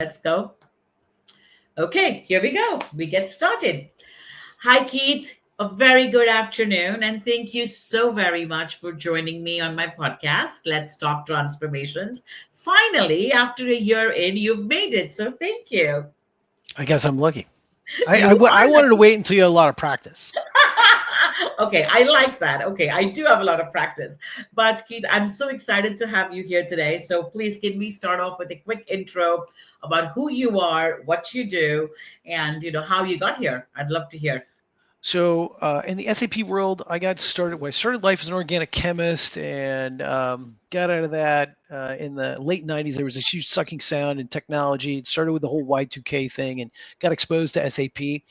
Let's go. Okay, here we go. We get started. Hi, Keith. A very good afternoon, and thank you so very much for joining me on my podcast. Let's talk transformations. Finally, after a year in, you've made it. So thank you. I guess I'm lucky. I, I, You w- I are wanted to lucky. wait until you had a lot of practice. Okay, I like that. Okay, I do have a lot of practice. But Keith, I'm so excited to have you here today. So please, can we start off with a quick intro about who you are, what you do, and how you got here? I'd love to hear. So in the SAP world, I got started. Well, I started life as an organic chemist and got out of that in the late '90s. There was a huge sucking sound in technology. It started with the whole Y2K thing and got exposed to SAP.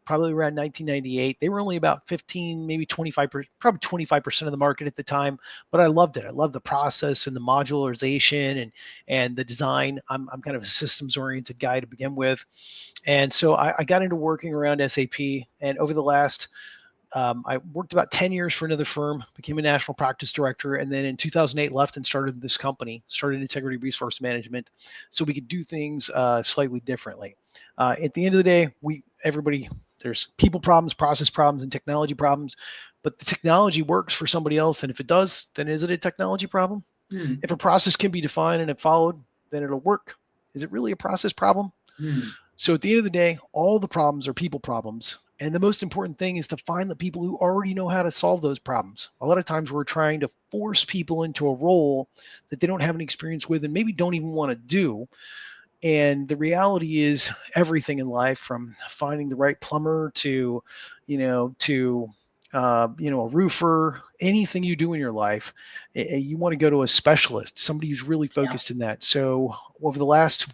Probably around 1998. They were only about 15, maybe 25, probably 25% of the market at the time. But I loved it. I loved the process and the modularization and the design. I'm kind of a systems oriented guy to begin with. And so I got into working around SAP. And over the last, I worked about 10 years for another firm, became a national practice director, and then in 2008 left and started this company, started Integrity Resource Management, so we could do things slightly differently. At the end of the day, everybody, there's people problems, process problems, and technology problems, but the technology works for somebody else. And if it does, then is it a technology problem? Hmm. If a process can be defined and it followed, then it'll work. Is it really a process problem? Hmm. So at the end of the day, all the problems are people problems. And the most important thing is to find the people who already know how to solve those problems. A lot of times we're trying to force people into a role that they don't have any experience with and maybe don't even want to do. And the reality is everything in life, from finding the right plumber to, to a roofer, anything you do in your life, you want to go to a specialist, somebody who's really Yeah. focused in that. So over the last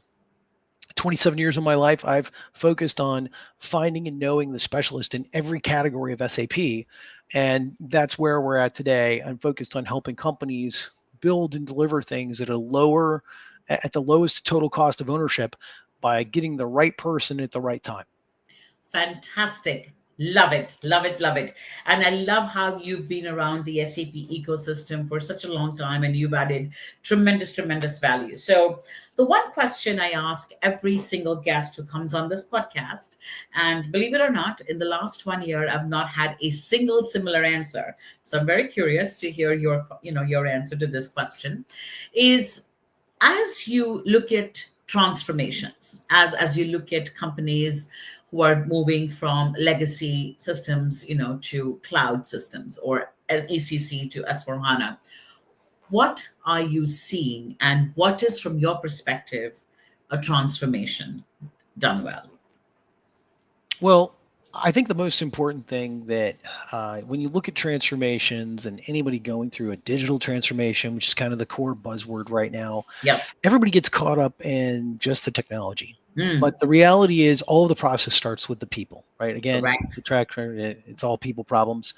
27 years of my life, I've focused on finding and knowing the specialist in every category of SAP. And that's where we're at today. I'm focused on helping companies build and deliver things at the lowest total cost of ownership by getting the right person at the right time. Fantastic. Love it. Love it. Love it. And I love how you've been around the SAP ecosystem for such a long time and you've added tremendous, tremendous value. So, the one question I ask every single guest who comes on this podcast, and believe it or not, in the last 1 year, I've not had a single similar answer. So, I'm very curious to hear your answer to this question is as you look at transformations, as you look at companies who are moving from legacy systems, to cloud systems or ECC to S4HANA, what are you seeing and what is, from your perspective, a transformation done well? Well, I think the most important thing that when you look at transformations and anybody going through a digital transformation, which is kind of the core buzzword right now, Yep. everybody gets caught up in just the technology. Mm, But the reality is, all of the process starts with the people, right? Again, correct. the track record, it's all people problems.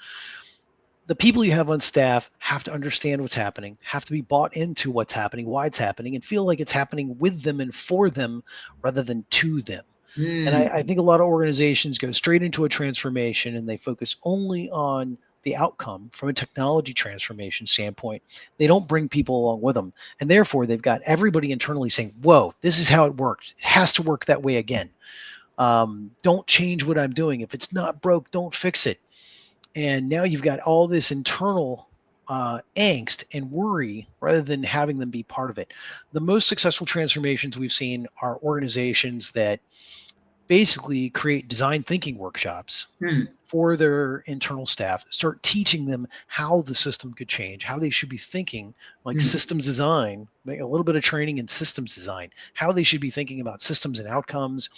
The people you have on staff have to understand what's happening, have to be bought into what's happening, why it's happening, and feel like it's happening with them and for them rather than to them. And I Mm, think a lot of organizations go straight into a transformation and they focus only on the outcome from a technology transformation standpoint. They don't bring people along with them. And therefore, they've got everybody internally saying, whoa, this is how it works. It has to work that way again. Don't change what I'm doing. If it's not broke, don't fix it. And now you've got all this internal angst and worry rather than having them be part of it. The most successful transformations we've seen are organizations that basically create design thinking workshops mm, for their internal staff, start teaching them how the system could change, how they should be thinking, like mm, systems design, a little bit of training in systems design, how they should be thinking about systems and outcomes,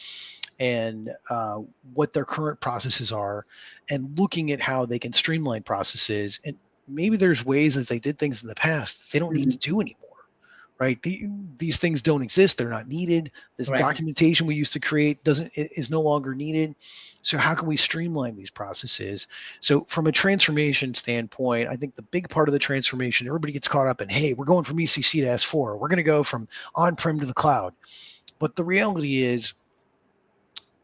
and what their current processes are, and looking at how they can streamline processes. And maybe there's ways that they did things in the past they don't need mm, to do anymore, right? These things don't exist. They're not needed. This correct. documentation we used to create is no longer needed. So how can we streamline these processes? So from a transformation standpoint, I think the big part of the transformation, everybody gets caught up in, hey, we're going from ECC to S4. We're going to go from on-prem to the cloud. But the reality is,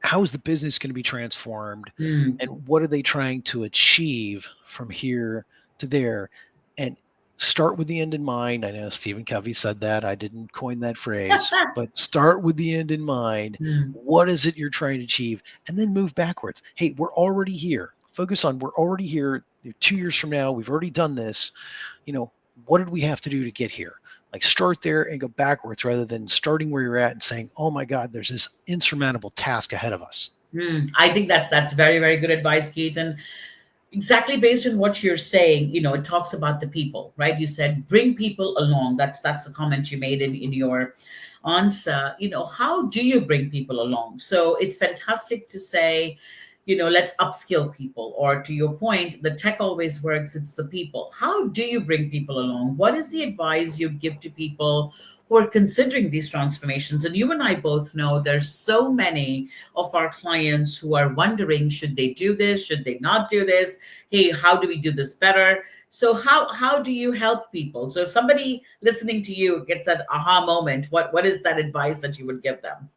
how is the business going to be transformed, Mm, and what are they trying to achieve from here to there? And Start with the end in mind. I know Stephen Covey said that. I didn't coin that phrase, but start with the end in mind. Mm, What is it you're trying to achieve? And then move backwards. Hey, we're already here. Focus on we're already here. 2 years from now, we've already done this. What did we have to do to get here? Like start there and go backwards rather than starting where you're at and saying, oh my God, there's this insurmountable task ahead of us. I think that's very, very good advice, Keith. And exactly based on what you're saying, it talks about the people, right? You said bring people along. That's the comment you made in your answer. How do you bring people along? So it's fantastic to say, let's upskill people, or to your point, the tech always works, it's the people. How do you bring people along? What is the advice you give to people who are considering these transformations? And you and I both know there's so many of our clients who are wondering, should they do this, should they not do this? Hey, how do we do this better? So how do you help people? So if somebody listening to you gets that aha moment, what is that advice that you would give them?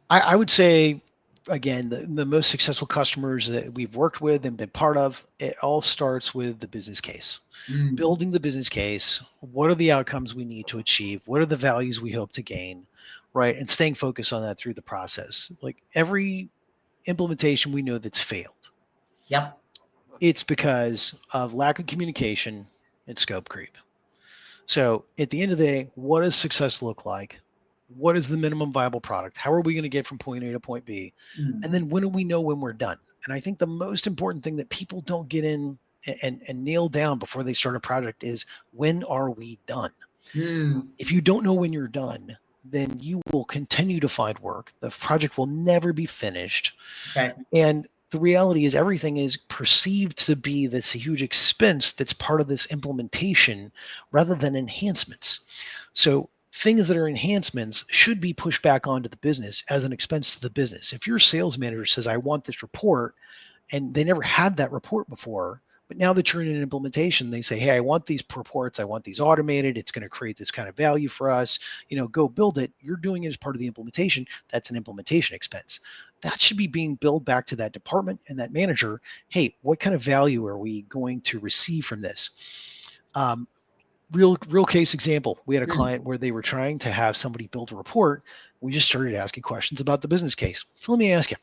I would say, again, the most successful customers that we've worked with and been part of, it all starts with the business case. Mm, Building the business case. What are the outcomes we need to achieve? What are the values we hope to gain? Right. And staying focused on that through the process. Like every implementation we know that's failed, yep. it's because of lack of communication and scope creep. So at the end of the day, what does success look like? What is the minimum viable product? How are we going to get from point A to point B? And Mm, then when do we know when we're done? And I think the most important thing that people don't get in and nail down before they start a project is, when are we done? mm, If you don't know when you're done, then you will continue to find work. The project will never be finished. okay. And the reality is everything is perceived to be this huge expense that's part of this implementation rather than enhancements. So things that are enhancements should be pushed back onto the business as an expense to the business. If your sales manager says, I want this report, and they never had that report before, but now that you're in an implementation, they say, hey, I want these reports, I want these automated, it's going to create this kind of value for us, go build it. You're doing it as part of the implementation. That's an implementation expense. That should be being billed back to that department and that manager. Hey, what kind of value are we going to receive from this? Real case example, we had a Mm, client where they were trying to have somebody build a report. We just started asking questions about the business case. So let me ask you,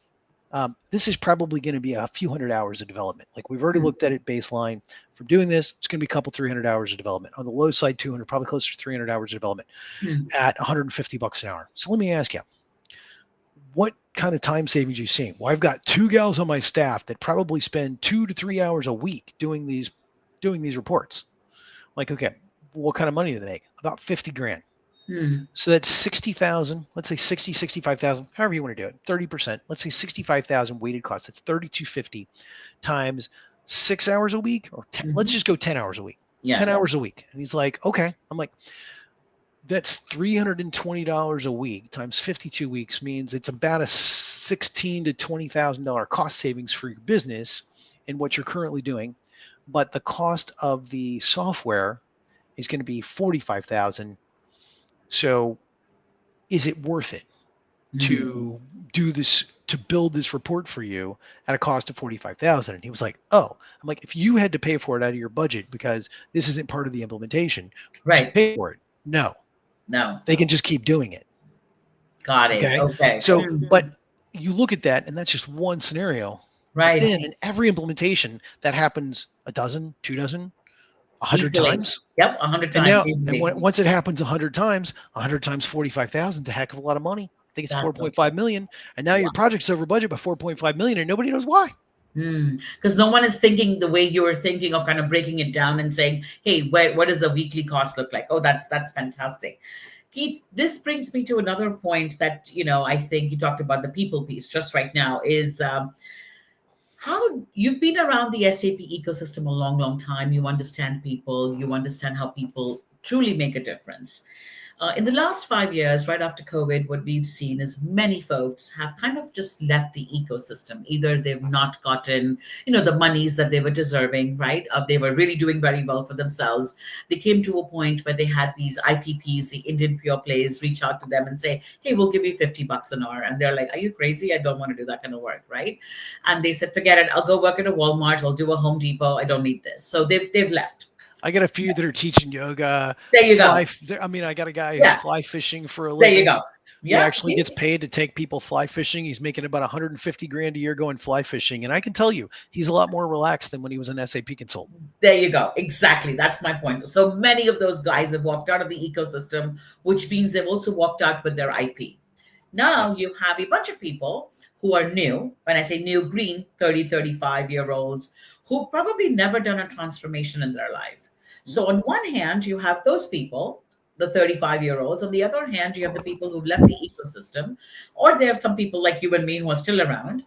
this is probably going to be a few hundred hours of development. Like we've already mm, looked at it baseline. For doing this, it's going to be a couple 300 hours of development. On the low side, 200, probably closer to 300 hours of development mm. at $150 an hour. So let me ask you, what kind of time savings are you seeing? Well, I've got two gals on my staff that probably spend 2 to 3 hours a week doing these reports. Like, okay, what kind of money do they make? About 50 grand. Hmm. So that's 60,000, let's say 60, 65,000, however you want to do it, 30%. Let's say 65,000 weighted costs. That's 3,250 times 6 hours a week, or 10, let's Mhm. just go 10 hours a week. Yeah. 10 hours a week. And he's like, okay. I'm like, that's $320 a week times 52 weeks means it's about a $16,000 to $20,000 cost savings for your business in what you're currently doing. But the cost of the software is going to be 45,000. So is it worth it Mm. to do this, to build this report for you at a cost of 45,000? And he was like, oh. I'm like, if you had to pay for it out of your budget because this isn't part of the implementation, would you Right. pay for it? No. No. They can just keep doing it. Got it. Okay. Okay. So, Mm. but you look at that, and that's just one scenario. But Right. then in every implementation, that happens a dozen, 2 dozen, 100 Easily. times. Yep. 100 And times now, and easily. once it happens 100 times, 100 times 45,000 is a heck of a lot of money. I think it's That's a 4.5 million. And now your wow. project's over budget by 4.5 million, and nobody knows why. Because no one is thinking the way you were thinking of kind of breaking it down and saying, "Hey, what does the weekly cost look like?" Oh, that's fantastic. Keith, this brings me to another point that I think you talked about the people piece just right now is how you've been around the SAP ecosystem a long, long time. You understand people, you understand how people truly make a difference. In the last 5 years, right after COVID, what we've seen is many folks have kind of just left the ecosystem. Either they've not gotten, the monies that they were deserving, right? They were really doing very well for themselves. They came to a point where they had these IPPs, the Indian pure plays, reach out to them and say, "Hey, we'll give you $50 an hour." And they're like, "Are you crazy? I don't want to do that kind of work," right? And they said, "Forget it. I'll go work at a Walmart. I'll do a Home Depot. I don't need this." So they've left. I got a few that are teaching yoga, There you go. I mean, I got a guy who's Yeah, fly fishing for a there you living. go. He Yeah, actually see? gets paid to take people fly fishing. He's making about 150 grand a year going fly fishing. And I can tell you, he's a lot more relaxed than when he was an SAP consultant. There you go. Exactly. That's my point. So many of those guys have walked out of the ecosystem, which means they've also walked out with their IP. Yeah. Now you have a bunch of people who are new. When I say new, green, 30, 35-year olds who've probably never done a transformation in their life. Mhm. So, on one hand, you have those people, the 35-year olds. On the other hand, you have the people who've left the ecosystem, or there are some people like you and me who are still around.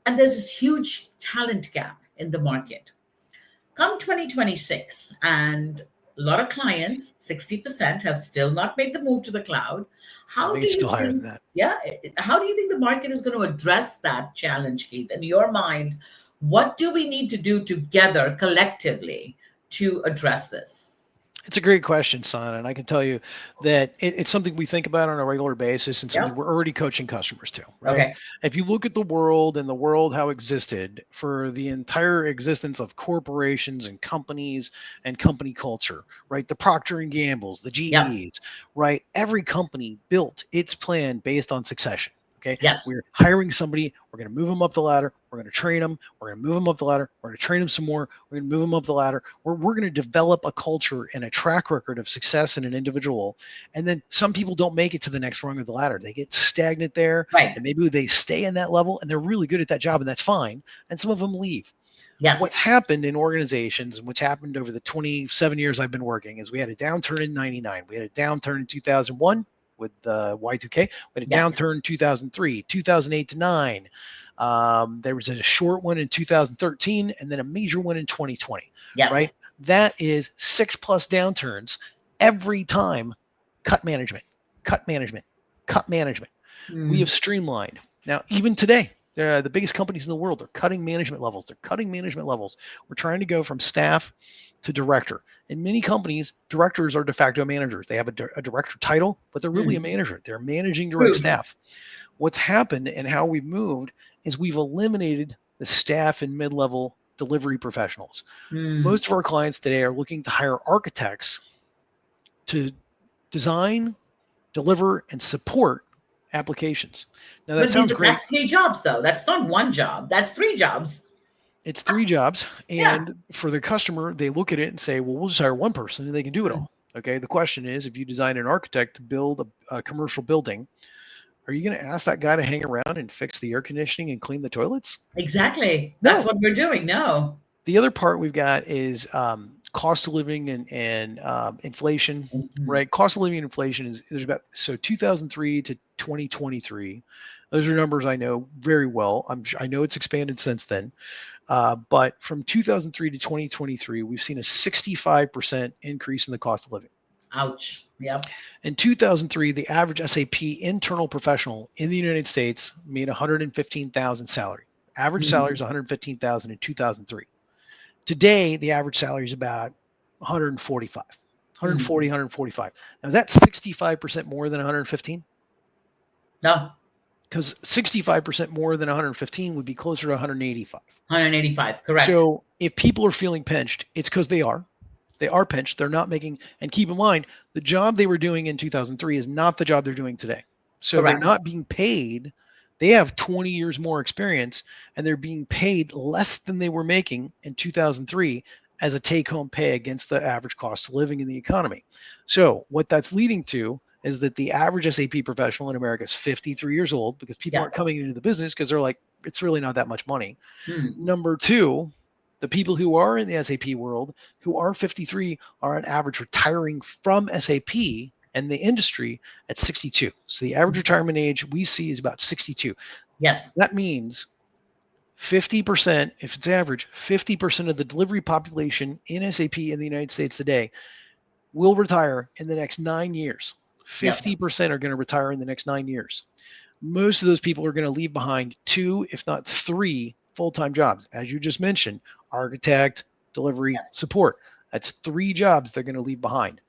And there's this huge talent gap in the market. Come 2026, and a lot of clients, 60%, have still not made the move to the cloud. I How think do it's you still higher than think, that. yeah, how do you think the market is going to address that challenge, Keith? In your mind, what do we need to do together collectively to address this? It's a great question, son, and I can tell you that it's something we think about on a regular basis and something Yep. we're already coaching customers to, right? Okay. If you look at the world and the world how it existed for the entire existence of corporations and company culture, right? The Procter and Gambles, the Yep. GEs, right? Every company built its plan based on succession. Okay, Yes. we're hiring somebody. We're going to move them up the ladder. We're going to train them. We're going to move them up the ladder. We're going to train them some more. We're going to move them up the ladder. We're going to develop a culture and a track record of success in an individual. And then some people don't make it to the next rung of the ladder. They get stagnant there, Right. and maybe they stay in that level and they're really good at that job, and that's fine. And some of them leave. Yes. What's happened in organizations and what's happened over the 27 years I've been working is we had a downturn in 99. We had a downturn in 2001 with the Y2K. We had a Yeah. downturn in 2003, 2008 to 9. There was a short one in 2013 and then a major one in 2020, right? Yes. That is 6+ downturns every time. Cut management, cut management, cut management. We have Mm. streamlined. Now, even today, the biggest companies in the world are cutting management levels. They're cutting management levels. We're trying to go from staff to director. In many companies, directors are de facto managers. They have a director title, but they're really a Mm. manager. They're managing direct True. staff. What's happened and how we've moved is we've eliminated the staff and mid-level delivery professionals. Mm. Most of our clients today are looking to hire architects to design, deliver, and support applications. Now that But sounds great. that's three jobs, though. That's not one job. That's three jobs. It's 3 jobs, Yeah. and for the customer, they look at it and say, "Well, we'll just hire one person, and they can do it Mm. all." Okay. The question is, if you design an architect to build a commercial building, are you going to ask that guy to hang around and fix the air conditioning and clean the toilets? Exactly. That's No. what we're doing. No. The other part we've got is cost of living and inflation. Mhm. Right, cost of living and inflation is there's about 2003 to 2023. Those are numbers I know very well. I know it's expanded since then. But from 2003 to 2023, we've seen a 65% increase in the cost of living. Ouch. Yep. In 2003, the average SAP internal professional in the United States made 115,000 salary. Average salary Mhm. is 115,000 in 2003. Today, the average salary is about 145, Mm. 140, 145. Now, is that 65% more than 115? No. Because 65% more than 115 would be closer to 185. 185. Correct. So if people are feeling pinched, it's because they are. They are pinched. They're not making, and keep in mind, the job they were doing in 2003 is not the job they're doing today. So they're Correct. not being paid. They have 20 years more experience and they're being paid less than they were making in 2003 as a take home pay against the average cost of living in the economy. So what that's leading to is that the average SAP professional in America is 53 years old because people aren't Yes. coming into the business because they're like, it's really not that much money. Mm. Number two, the people who are in the SAP world who are 53 are on average retiring from SAP and the industry at 62. So the average retirement age we see is about 62. Yes. That means 50%, if it's average, 50% of the delivery population in SAP in the United States today will retire in the next 9 years. Yes. 50% are going to retire in the next 9 years. Most of those people are going to leave behind two, if not three, full-time jobs. As you just mentioned, architect, delivery, Yes. support. That's 3 jobs they're going to leave behind.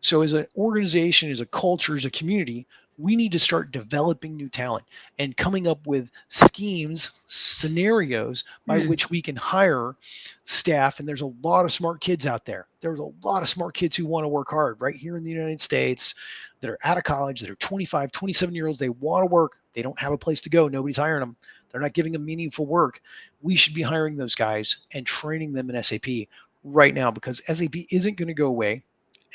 So as an organization, as a culture, as a community, We need to start developing new talent and coming up with schemes, scenarios by Hmm. which we can hire staff. And there's a lot of smart kids out there. There's a lot of smart kids who want to work hard right here in the United States that are out of college, that are 25, 27 year olds. They want to work. They don't have a place to go. Nobody's hiring them. They're not giving them meaningful work. We should be hiring those guys and training them in SAP right now, because SAP isn't going to go away.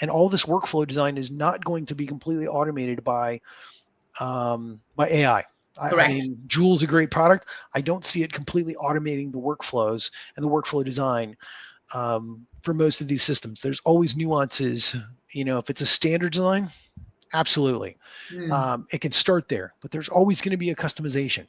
And all this workflow design is not going to be completely automated by AI. I Correct. mean, Joul's a great product. I don't see it completely automating the workflows and the workflow design for most of these systems. There's always nuances. If it's a standard design, absolutely, Hmm. it can start there, but there's always going to be a customization.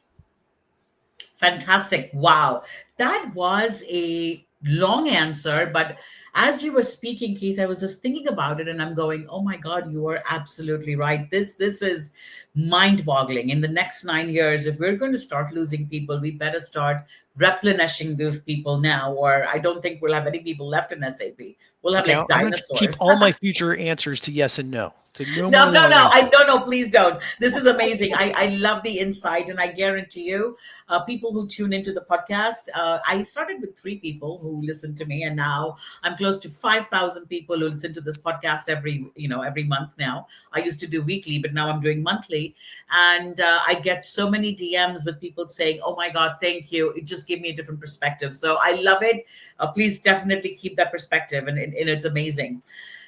Fantastic. Wow. That was a long answer, but as you were speaking, Keith, I was just thinking about it and I'm going, oh my God, you are absolutely right. This is mind-boggling. In the next 9 years, if we're going to start losing people, we better start replenishing those people now, or I don't think we'll have any people left in SAP. We'll have Okay, like I'm going to keep dinosaurs. all my future answers to yes and no. So no more No, no, long no. I answers. don't know. Please don't. This is amazing. I love the insight, and I guarantee you, people who tune into the podcast, I started with 3 people who listen to me, and now I'm close to 5,000 people who listen to this podcast every month now. I used to do weekly, but now I'm doing monthly, and I get so many DMs with people saying, "Oh my God, thank you! It just gave me a different perspective." So I love it. Please definitely keep that perspective, and it's amazing.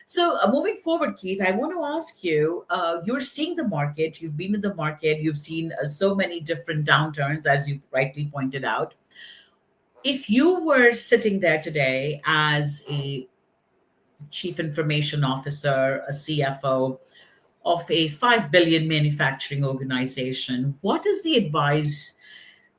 So, moving forward, Keith, I want to ask you, you're seeing the market, you've been in the market, you've seen so many different downturns, as you rightly pointed out. If you were sitting there today as a chief information officer, a CFO of a 5 billion manufacturing organization, what is the advice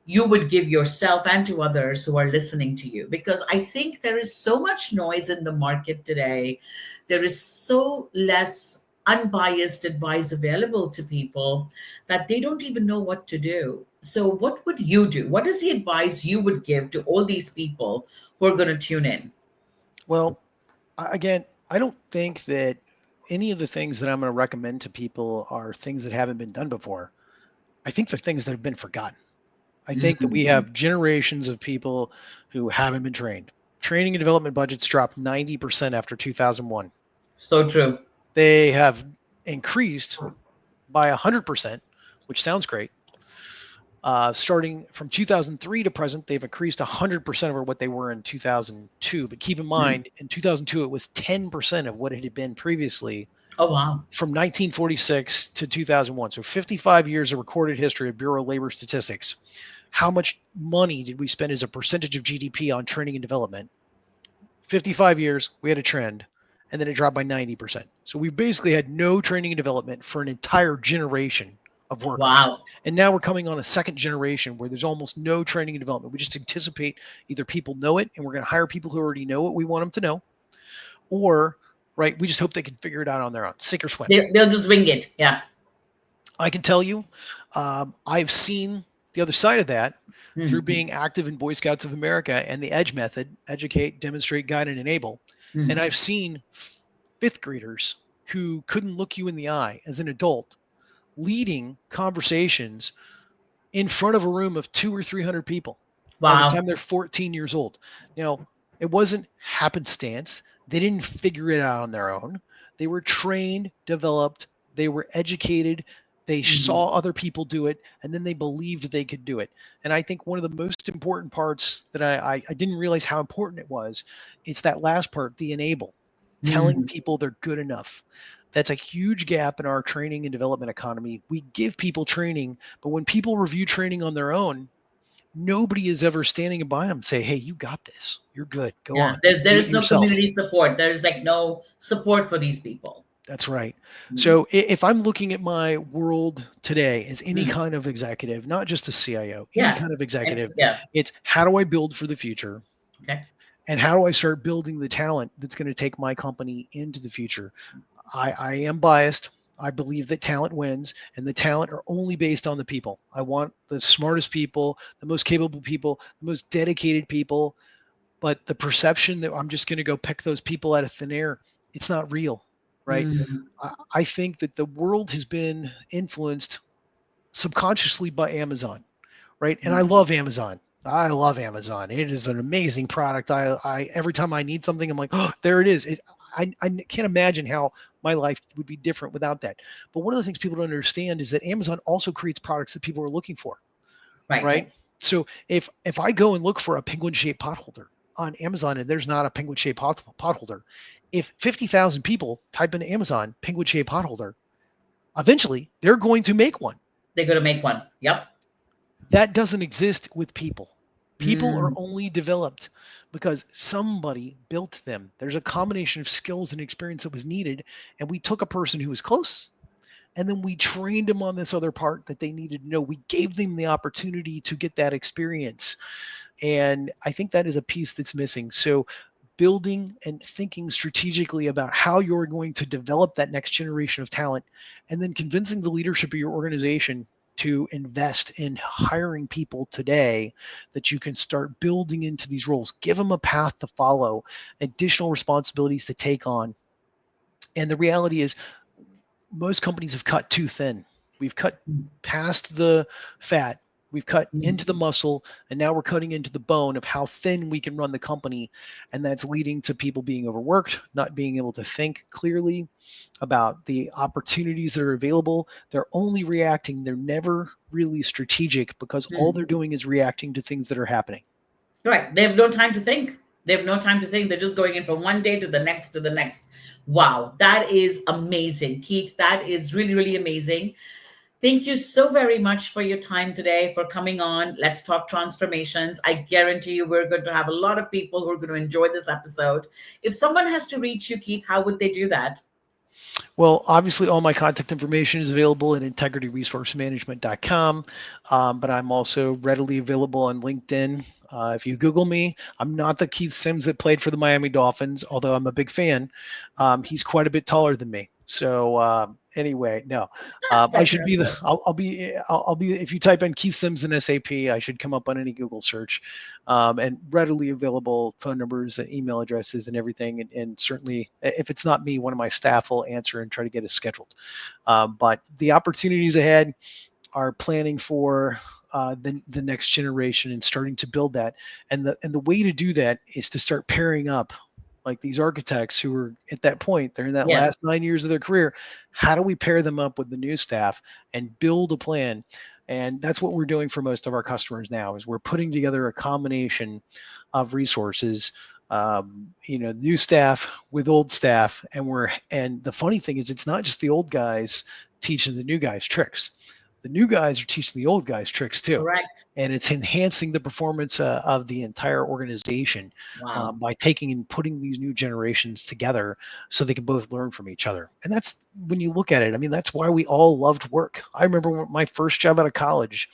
you would give yourself and to others who are listening to you? Because I think there is so much noise in the market today. There is so less unbiased advice available to people that they don't even know what to do. So, what would you do? What is the advice you would give to all these people who are going to tune in? Well, again, I don't think that any of the things that I'm going to recommend to people are things that haven't been done before. I think they're things that have been forgotten. I think that we Mhm. have generations of people who haven't been trained. Training and development budgets dropped 90% after 2001. So true. They have increased by 100%, which sounds great. Starting from 2003 to present, they've increased 100% over what they were in 2002. But keep in Mm. mind, in 2002, it was 10% of what it had been previously Oh, wow. from 1946 to 2001. So 55 years of recorded history of Bureau of Labor Statistics. How much money did we spend as a percentage of GDP on training and development? 55 years, we had a trend, and then it dropped by 90%. So we basically had no training and development for an entire generation of workers. Wow. And now we're coming on a second generation where there's almost no training and development. We just anticipate either people know it and we're going to hire people who already know what we want them to know, or, right, we just hope they can figure it out on their own, sink or swim. They'll just wing it. Yeah. I can tell you, I've seen the other side of that through Mhm. being active in Boy Scouts of America and the EDGE method: educate, demonstrate, guide, and enable. And Mhm. I've seen fifth graders who couldn't look you in the eye as an adult leading conversations in front of a room of 200 or 300 people by the Wow. time they're 14 years old. Now, it wasn't happenstance. They didn't figure it out on their own. They were trained, developed, they were educated, they Mhm. saw other people do it, and then they believed they could do it. And I think one of the most important parts that I didn't realize how important it was, it's that last part, the enable, telling Mhm. people they're good enough. That's a huge gap in our training and development economy. We give people training, but when people review training on their own, nobody is ever standing by them and say, hey, you got this. You're good. Go Yeah, on. Do it there's no yourself. community support. There's like no support for these people. That's right. Mm. So if I'm looking at my world today as any Mm. kind of executive, not just a CIO, any Yeah, kind of and executive, yeah, it's how do I build for the future? okay, And how do I start building the talent that's going to take my company into the future? I am biased. I believe that talent wins, and the talent are only based on the people. I want the smartest people, the most capable people, the most dedicated people. But the perception that I'm just going to go pick those people out of thin air, it's not real. right? I think that the world has been influenced subconsciously by Amazon, right? And I love Amazon. I love Amazon. It is an amazing product. I every time I need something, I'm like, oh, there it is. I can't imagine how my life would be different without that. But one of the things people don't understand is that Amazon also creates products that people are looking for, Right. right? So if I go and look for a penguin shaped pot holder on Amazon and there's not a penguin shaped pot holder, if 50,000 people type into Amazon penguin shaped pot holder, eventually they're going to make one. They're going to make one. Yep. That doesn't exist with people. People are Mm. only developed because somebody built them. There's a combination of skills and experience that was needed. And we took a person who was close and then we trained them on this other part that they needed to know. We gave them the opportunity to get that experience. And I think that is a piece that's missing. So building and thinking strategically about how you're going to develop that next generation of talent, and then convincing the leadership of your organization to invest in hiring people today that you can start building into these roles. Give them a path to follow, additional responsibilities to take on. And the reality is, most companies have cut too thin. We've cut past the fat, we've cut into the muscle, and now we're cutting into the bone of how thin we can run the company. And that's leading to people being overworked, not being able to think clearly about the opportunities that are available. They're only reacting, they're never really strategic because all they're doing is reacting to things that are happening. Right. They have no time to think. They have no time to think. They're just going in from one day to the next to the next. Wow. That is amazing, Keith. That is really, really amazing. Thank you so very much for your time today, for coming on. Let's talk transformations. I guarantee you we're going to have a lot of people who are going to enjoy this episode. If someone has to reach you, Keith, how would they do that? Well, obviously, all my contact information is available at integrityresourcemanagement.com, but I'm also readily available on LinkedIn. If you Google me, I'm not the Keith Sims that played for the Miami Dolphins, although I'm a big fan. He's quite a bit taller than me. So anyway, no, I should be the. Fantastic. I'll be. If you type in Keith Sims and SAP, I should come up on any Google search, and readily available phone numbers, and email addresses, and everything. And certainly, if it's not me, one of my staff will answer and try to get it scheduled. But the opportunities ahead are planning for the next generation and starting to build that. And the way to do that is to start pairing up like these architects who are at that point, they're in that Yeah. last 9 years of their career. How do we pair them up with the new staff and build a plan? And that's what we're doing for most of our customers now is we're putting together a combination of resources, new staff with old staff. And the funny thing is it's not just the old guys teaching the new guys tricks. The new guys are teaching the old guys tricks too. Correct. And it's enhancing the performance of the entire organization Wow. by taking and putting these new generations together so they can both learn from each other. And that's when you look at it. I mean, that's why we all loved work. I remember my first job out of college,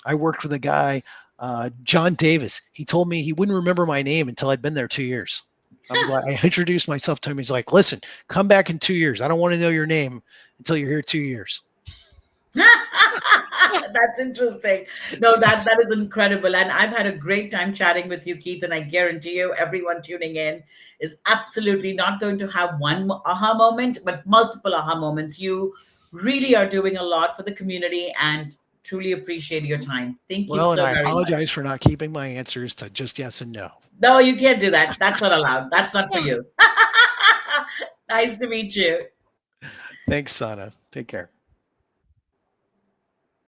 I worked with a guy, John Davis. He told me he wouldn't remember my name until I'd been there 2 years. I was like, I introduced myself to him. He's like, listen, come back in 2 years. I don't want to know your name until you're here 2 years. That's interesting. No, that is incredible. And I've had a great time chatting with you, Keith. And I guarantee you, everyone tuning in is absolutely not going to have one aha moment, but multiple aha moments. You really are doing a lot for the community and truly appreciate your time. Thank you Well, and so I very apologize much. for not keeping my answers to just yes and no. No, you can't do that. That's not allowed. That's not for you. Nice to meet you. Thanks, Sana. Take care.